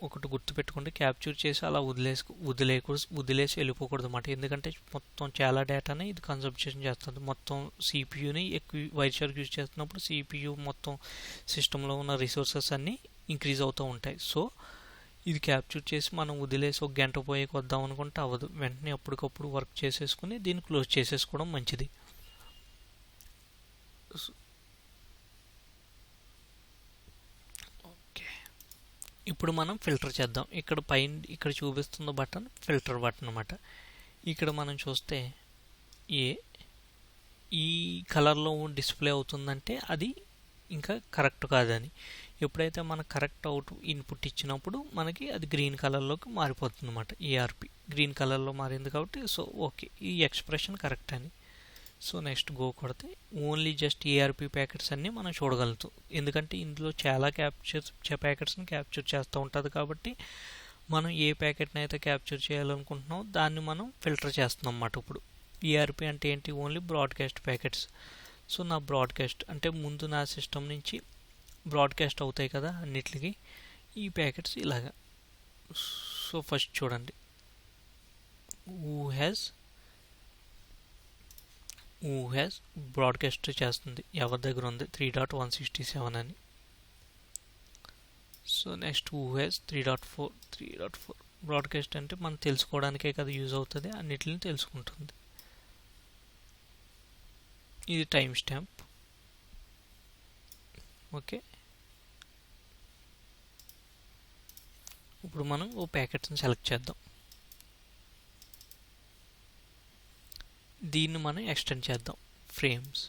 A: ఒకటి గుర్తుపెట్టుకుంటే క్యాప్చర్ చేసి అలా వదిలేసి వెళ్ళిపోకూడదు అన్నమాట. ఎందుకంటే మొత్తం చాలా డేటాని ఇది కన్సంప్షన్ చేస్తుంది. మొత్తం సిపియూని ఎక్కువ వైర్ షార్క్ యూజ్ చేస్తున్నప్పుడు సిపియూ మొత్తం సిస్టంలో ఉన్న రిసోర్సెస్ అన్నీ ఇంక్రీజ్ అవుతూ ఉంటాయి. సో ఇది క్యాప్చర్ చేసి మనం వదిలేసి ఒక గంట పోయి వద్దాం అనుకుంటే అవ్వదు. వెంటనే అప్పటికప్పుడు వర్క్ చేసేసుకుని దీన్ని క్లోజ్ చేసేసుకోవడం మంచిది. ఓకే, ఇప్పుడు మనం ఫిల్టర్ చేద్దాం. ఇక్కడ చూపిస్తున్న బటన్ ఫిల్టర్ బటన్ అన్నమాట. ఇక్కడ మనం చూస్తే ఈ కలర్లో డిస్ప్లే అవుతుందంటే అది ఇంకా కరెక్ట్ కాదని. ఎప్పుడైతే మనకు కరెక్ట్ ఇన్పుట్ ఇచ్చినప్పుడు మనకి అది గ్రీన్ కలర్లోకి మారిపోతుంది అన్నమాట. ఈఆర్పి గ్రీన్ కలర్లో మారింది కాబట్టి సో ఓకే, ఈ ఎక్స్ప్రెషన్ కరెక్ట్ అని. సో నెక్స్ట్ గో కొడితే ఓన్లీ జస్ట్ ఈఆర్పి ప్యాకెట్స్ అన్నీ మనం చూడగలుగుతాం. ఎందుకంటే ఇందులో చాలా ప్యాకెట్స్ని క్యాప్చర్ చేస్తూ ఉంటుంది కాబట్టి మనం ఏ ప్యాకెట్ని అయితే క్యాప్చర్ చేయాలనుకుంటున్నామో దాన్ని మనం ఫిల్టర్ చేస్తున్నాం అన్నమాట. ఇప్పుడు ఈఆర్పి అంటే ఏంటి? Only broadcast packets. సో నా బ్రాడ్కాస్ట్ అంటే ముందు నా సిస్టమ్ నుంచి బ్రాడ్కాస్ట్ అవుతాయి కదా అన్నిటికి ఈ ప్యాకెట్స్ ఇలాగా. సో ఫస్ట్ చూడండి, హూ హ్యాస్ బ్రాడ్కాస్ట్ చేస్తుంది, ఎవరి దగ్గర ఉంది 3.167 అని. So next who has 3.4 broadcast అంటే మనం తెలుసుకోవడానికే కదా యూజ్ అవుతుంది, అన్నిటిని తెలుసుకుంటుంది. ఇది టైం స్టాంప్. ఓకే, ఇప్పుడు మనం ఓ ప్యాకెట్ని సెలెక్ట్ చేద్దాం. దీన్ని మనం ఎక్స్టెండ్ చేద్దాం, ఫ్రేమ్స్.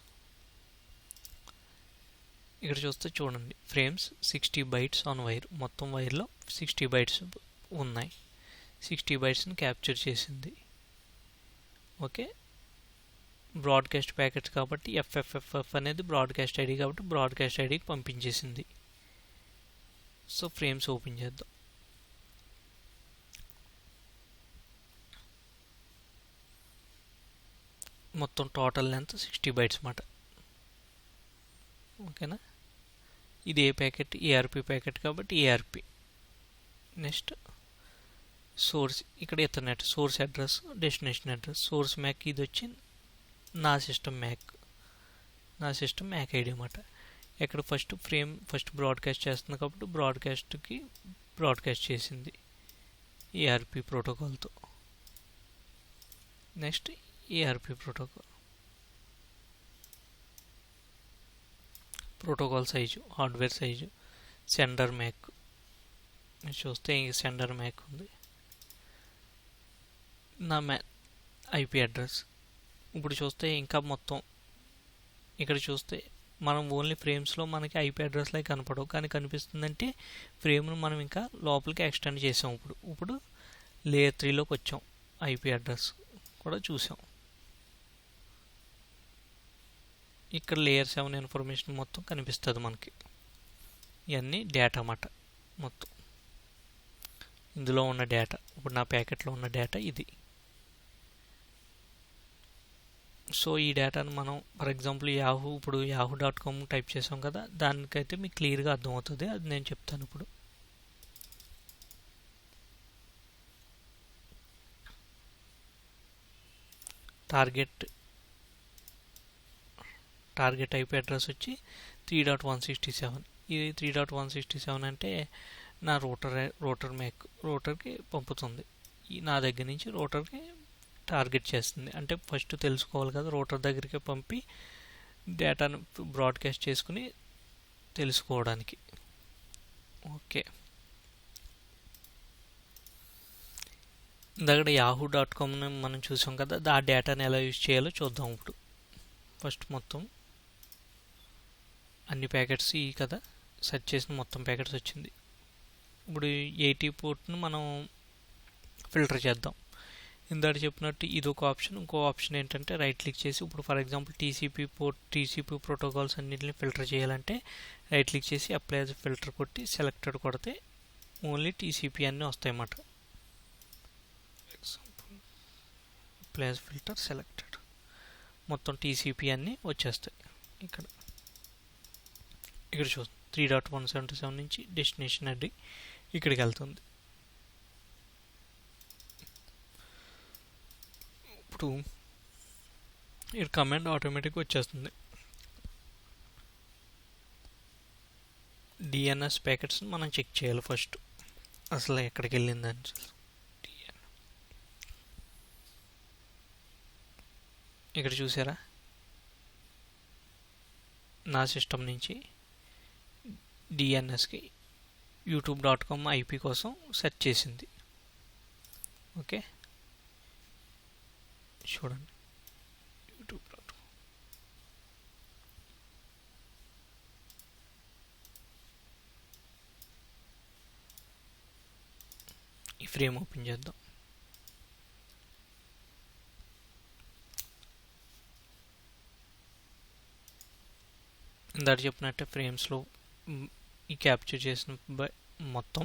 A: ఇక్కడ చూస్తే చూడండి, ఫ్రేమ్స్ 60 bytes ఆన్ వైర్. మొత్తం వైర్లో 60 bytes ఉన్నాయి. 60 bytesని క్యాప్చర్ చేసింది. ఓకే, బ్రాడ్కాస్ట్ ప్యాకెట్స్ కాబట్టి ఎఫ్ఎఫ్ఎఫ్ఎఫ్ అనేది బ్రాడ్కాస్ట్ ఐడి కాబట్టి బ్రాడ్కాస్ట్ ఐడికి పంపించేసింది. సో ఫ్రేమ్స్ ఓపెన్ చేద్దాం. మొత్తం టోటల్ లెంత్ 60 bytes మాట. ఓకేనా, ఇది ఏ ప్యాకెట్, ఏఆర్పి ప్యాకెట్ కాబట్టి ఏఆర్పి. నెక్స్ట్ సోర్స్, ఇక్కడ Ethernet source address, destination address. Source MAC ఇది వచ్చి నా సిస్టమ్ మ్యాక్ ఐడి అన్నమాట. ఇక్కడ ఫస్ట్ బ్రాడ్కాస్ట్ చేస్తుంది కాబట్టి బ్రాడ్కాస్ట్కి బ్రాడ్కాస్ట్ చేసింది ఏఆర్పి ప్రోటోకాల్తో. Next ARP protocol size, hardware size, sender MAC చూస్తే సెండర్ మ్యాక్ ఉంది. నా ఐపీ అడ్రస్. ఇప్పుడు చూస్తే ఇంకా మొత్తం ఇక్కడ చూస్తే మనం ఓన్లీ ఫ్రేమ్స్లో మనకి ఐపీ అడ్రస్లే కనపడవు, కానీ కనిపిస్తుందంటే ఫ్రేమ్ను మనం ఇంకా లోపలికి ఎక్స్టెండ్ చేసాం. ఇప్పుడు లేయర్ 3లోకి వచ్చాం, ఐపీ అడ్రస్ కూడా చూసాం. ఇక్కడ లేయర్ 7 ఇన్ఫర్మేషన్ మొత్తం కనిపిస్తుంది మనకి. ఇవన్నీ డేటా అన్నమాట మొత్తం. ఇందులో ఉన్న డేటా, ఇప్పుడు నా ప్యాకెట్లో ఉన్న డేటా ఇది. సో ఈ డేటాను మనం ఫర్ ఎగ్జాంపుల్ ఇప్పుడు yahoo.com టైప్ చేసాం కదా, దానికైతే మీకు క్లియర్గా అర్థమవుతుంది, అది నేను చెప్తాను ఇప్పుడు. టార్గెట్ ఐపీ అడ్రస్ వచ్చి 3.167. ఇది 3.167 అంటే నా రోటర్కి పంపుతుంది. నా దగ్గర నుంచి రోటర్కి టార్గెట్ చేస్తుంది. అంటే ఫస్ట్ తెలుసుకోవాలి కదా, రోటర్ దగ్గరికి పంపి డేటాను బ్రాడ్కాస్ట్ చేసుకుని తెలుసుకోవడానికి. ఓకే, ఇందాక yahoo.comని మనం చూసాం కదా, ఆ డేటాని ఎలా యూజ్ చేయాలో చూద్దాం. ఇప్పుడు ఫస్ట్ మొత్తం అన్ని ప్యాకెట్స్ ఈ కదా సెర్చ్ చేసిన మొత్తం ప్యాకెట్స్ వచ్చింది. ఇప్పుడు 80 పోర్ట్ను మనం ఫిల్టర్ చేద్దాం. ఇందాక చెప్పినట్టు ఇది ఒక ఆప్షన్. ఇంకో ఆప్షన్ ఏంటంటే రైట్ క్లిక్ చేసి, ఇప్పుడు ఫర్ ఎగ్జాంపుల్ టీసీపీ ప్రోటోకాల్స్ అన్నింటిని ఫిల్టర్ చేయాలంటే రైట్ క్లిక్ చేసి అప్లై యాజ్ ఫిల్టర్ కొట్టి సెలెక్టెడ్ కొడితే ఓన్లీ టీసీపీ అన్నీ వస్తాయి అన్నమాట. Example apply as filter selected, మొత్తం టీసీపీ అన్నీ వచ్చేస్తాయి. ఇక్కడ చూద్దాం, 3.177 నుంచి డెస్టినేషన్ ఐడి ఇక్కడికి వెళ్తుంది. ఇప్పుడు ఇక్కడ కమాండ్ ఆటోమేటిక్గా వచ్చేస్తుంది. డిఎన్ఎస్ ప్యాకెట్స్ మనం చెక్ చేయాలి ఫస్ట్, అసలు ఎక్కడికి వెళ్ళిందని. ఇక్కడ చూసారా, నా సిస్టమ్ నుంచి డిఎన్ఎస్కి youtube.com ఐపీ కోసం సెర్చ్ చేసింది. ఓకే, చూడండి youtube.com. ఈ ఫ్రేమ్ ఓపెన్ చేద్దాం. ఇందాక చెప్పినట్టే ఫ్రేమ్స్లో ఈ క్యాప్చర్ చేసిన మొత్తం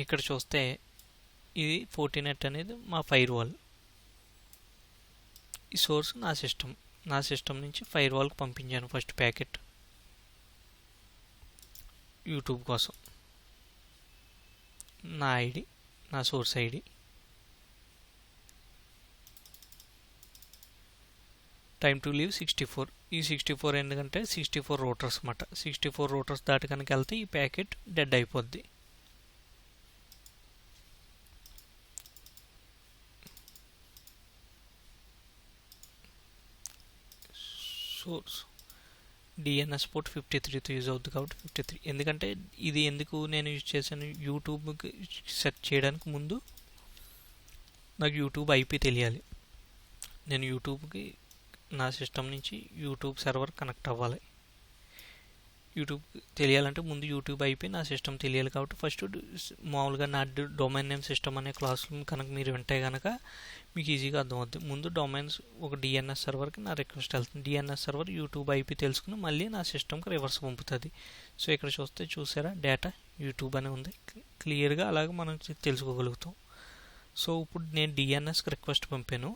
A: ఇక్కడ చూస్తే ఇది 14 అనేది మా ఫైర్ వాల్. ఈ సోర్స్ నా సిస్టమ్ నుంచి ఫైర్ వాల్కి పంపించాను ఫస్ట్ ప్యాకెట్ యూట్యూబ్ కోసం. నా ఐడి, నా source ID, time to leave 64. ఈ 64 ఎందుకంటే 64 రూటర్స్ అన్నమాట. 64 రూటర్స్ దాటి కనుక వెళ్తే ఈ ప్యాకెట్ డెడ్ అయిపోద్ది. సోర్స్ డిఎన్ఎస్ పోర్ట్ 53తో యూజ్ అవుతుంది కాబట్టి 53. ఎందుకంటే ఇది ఎందుకు నేను యూజ్ చేశాను, యూట్యూబ్కి సెర్చ్ చేయడానికి ముందు నాకు యూట్యూబ్ ఐపీ తెలియాలి. నేను యూట్యూబ్కి నా సిస్టమ్ నుంచి యూట్యూబ్ సర్వర్ కనెక్ట్ అవ్వాలి. యూట్యూబ్ తెలియాలంటే ముందు యూట్యూబ్ ఐపీ నా సిస్టమ్ తెలియాలి. కాబట్టి ఫస్ట్ మామూలుగా నా డొమైన్ నేమ్ సిస్టమ్ అనే క్లాసులు కనుక మీరు వింటే కనుక మీకు ఈజీగా అర్థమవుతుంది. ముందు డొమైన్స్ ఒక డిఎన్ఎస్ సర్వర్కి నా రిక్వెస్ట్ వెళ్తుంది. డిఎన్ఎస్ సర్వర్ యూట్యూబ్ ఐపీ తెలుసుకుని మళ్ళీ నా సిస్టమ్కి రివర్స్ పంపుతుంది. సో ఇక్కడ చూసారా డేటా యూట్యూబ్ అని ఉంది క్లియర్గా, అలాగే మనం తెలుసుకోగలుగుతాం. సో ఇప్పుడు నేను డిఎన్ఎస్కి రిక్వెస్ట్ పంపాను,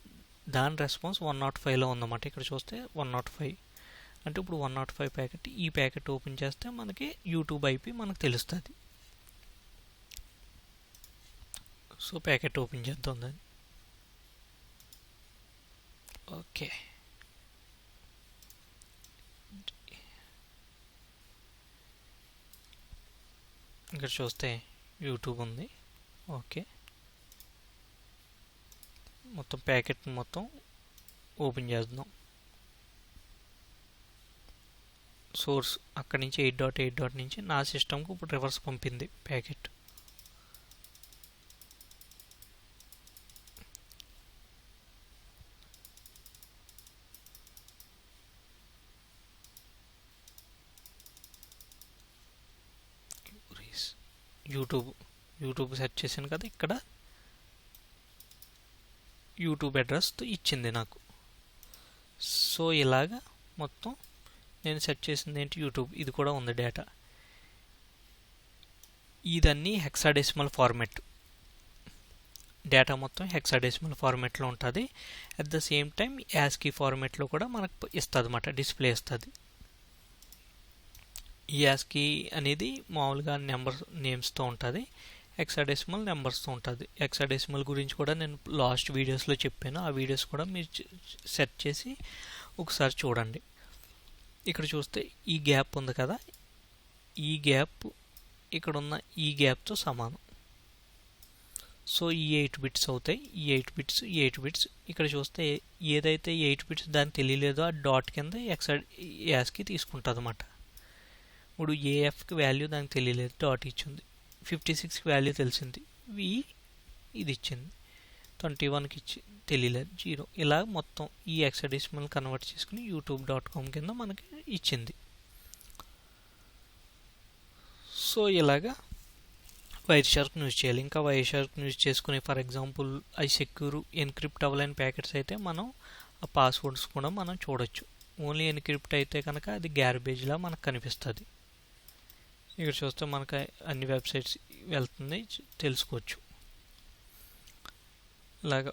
A: దాని రెస్పాన్స్ 105లో ఉందన్నమాట. ఇక్కడ చూస్తే 105 అంటే ఇప్పుడు 105 ప్యాకెట్. ఈ ప్యాకెట్ ఓపెన్ చేస్తే మనకి యూట్యూబ్ ఐపీ మనకు తెలుస్తుంది. సో ప్యాకెట్ ఓపెన్ చేద్దాం దాన్ని. ఓకే, ఇక్కడ చూస్తే యూట్యూబ్ ఉంది. ఓకే, మొత్తం ప్యాకెట్ మొత్తం ఓపెన్ చేద్దాం. సోర్స్ అక్కడి నుంచి 8.8 నుంచి నా సిస్టమ్కి ఇప్పుడు రివర్స్ పంపింది ప్యాకెట్. యూట్యూబ్ సెర్చ్ చేశాను కదా, ఇక్కడ యూట్యూబ్ అడ్రస్ ఇచ్చింది నాకు. సో ఇలాగా మొత్తం నేను సెర్చ్ చేసింది ఏంటి, యూట్యూబ్. ఇది కూడా ఉంది డేటా. ఇదన్నీ హెక్సాడెసిమల్ ఫార్మెట్. డేటా మొత్తం హెక్సాడెసిమల్ ఫార్మెట్లో ఉంటుంది. At the same time ASCII ఫార్మెట్లో కూడా మనకు ఇస్తుంది అన్నమాట, డిస్ప్లే ఇస్తుంది. ఈ యాస్కీ అనేది మామూలుగా నేమ్స్తో ఉంటుంది, హెక్సాడెసిమల్ నెంబర్స్తో ఉంటుంది. హెక్సాడెసిమల్ గురించి కూడా నేను లాస్ట్ వీడియోస్లో చెప్పాను. ఆ వీడియోస్ కూడా మీరు సెర్చ్ చేసి ఒకసారి చూడండి. ఇక్కడ చూస్తే ఈ గ్యాప్ ఉంది కదా, ఈ గ్యాప్ ఇక్కడ ఉన్న ఈ గ్యాప్తో సమానం. సో ఈ 8 బిట్స్ అవుతాయి. ఈ 8 బిట్స్ ఇక్కడ చూస్తే ఏదైతే 8 బిట్స్ దానికి తెలియలేదో ఆ డాట్ కింద యాస్కి తీసుకుంటుంది అన్నమాట. ఇప్పుడు ఏఎఫ్కి వాల్యూ దానికి తెలియలేదు, డాట్ ఇచ్చింది. 56కి వాల్యూ తెలిసింది, ఇది ఇచ్చింది. 21కి తెలియలేదు, 0. ఇలా మొత్తం ఈ హెక్సాడెసిమల్ కన్వర్ట్ చేసుకుని youtube.com కింద మనకి ఇచ్చింది. సో ఇలాగా వైర్ షార్క్ని యూజ్ చేయాలి. ఇంకా వైర్ షార్క్ని యూజ్ చేసుకుని ఫర్ ఎగ్జాంపుల్ అవి సెక్యూర్ ఎన్క్రిప్ట్ అవ్వలేని ప్యాకెట్స్ అయితే మనం ఆ పాస్వర్డ్స్ కూడా మనం చూడొచ్చు. ఓన్లీ ఎన్క్రిప్ట్ అయితే కనుక అది గ్యార్బేజ్లా మనకు కనిపిస్తుంది. ఇక్కడ చూస్తే మనకు అన్ని వెబ్సైట్స్ వెళ్తుంది, తెలుసుకోవచ్చు. ఇలాగా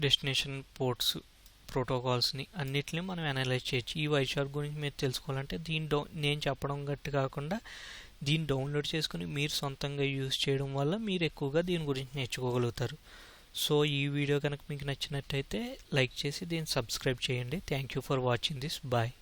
A: డెస్టినేషన్ పోర్ట్స్ ప్రోటోకాల్స్ని అన్నిటిని మనం అనలైజ్ చేయొచ్చు. ఈ వైర్ షార్క్ గురించి మీరు తెలుసుకోవాలంటే నేను చెప్పడం గట్టి కాకుండా దీన్ని డౌన్లోడ్ చేసుకుని మీరు సొంతంగా యూజ్ చేయడం వల్ల మీరు ఎక్కువగా దీని గురించి నేర్చుకోగలుగుతారు. సో ఈ వీడియో కనుక మీకు నచ్చినట్టయితే లైక్ చేసి దీన్ని సబ్స్క్రైబ్ చేయండి. Thank you for watching this. Bye.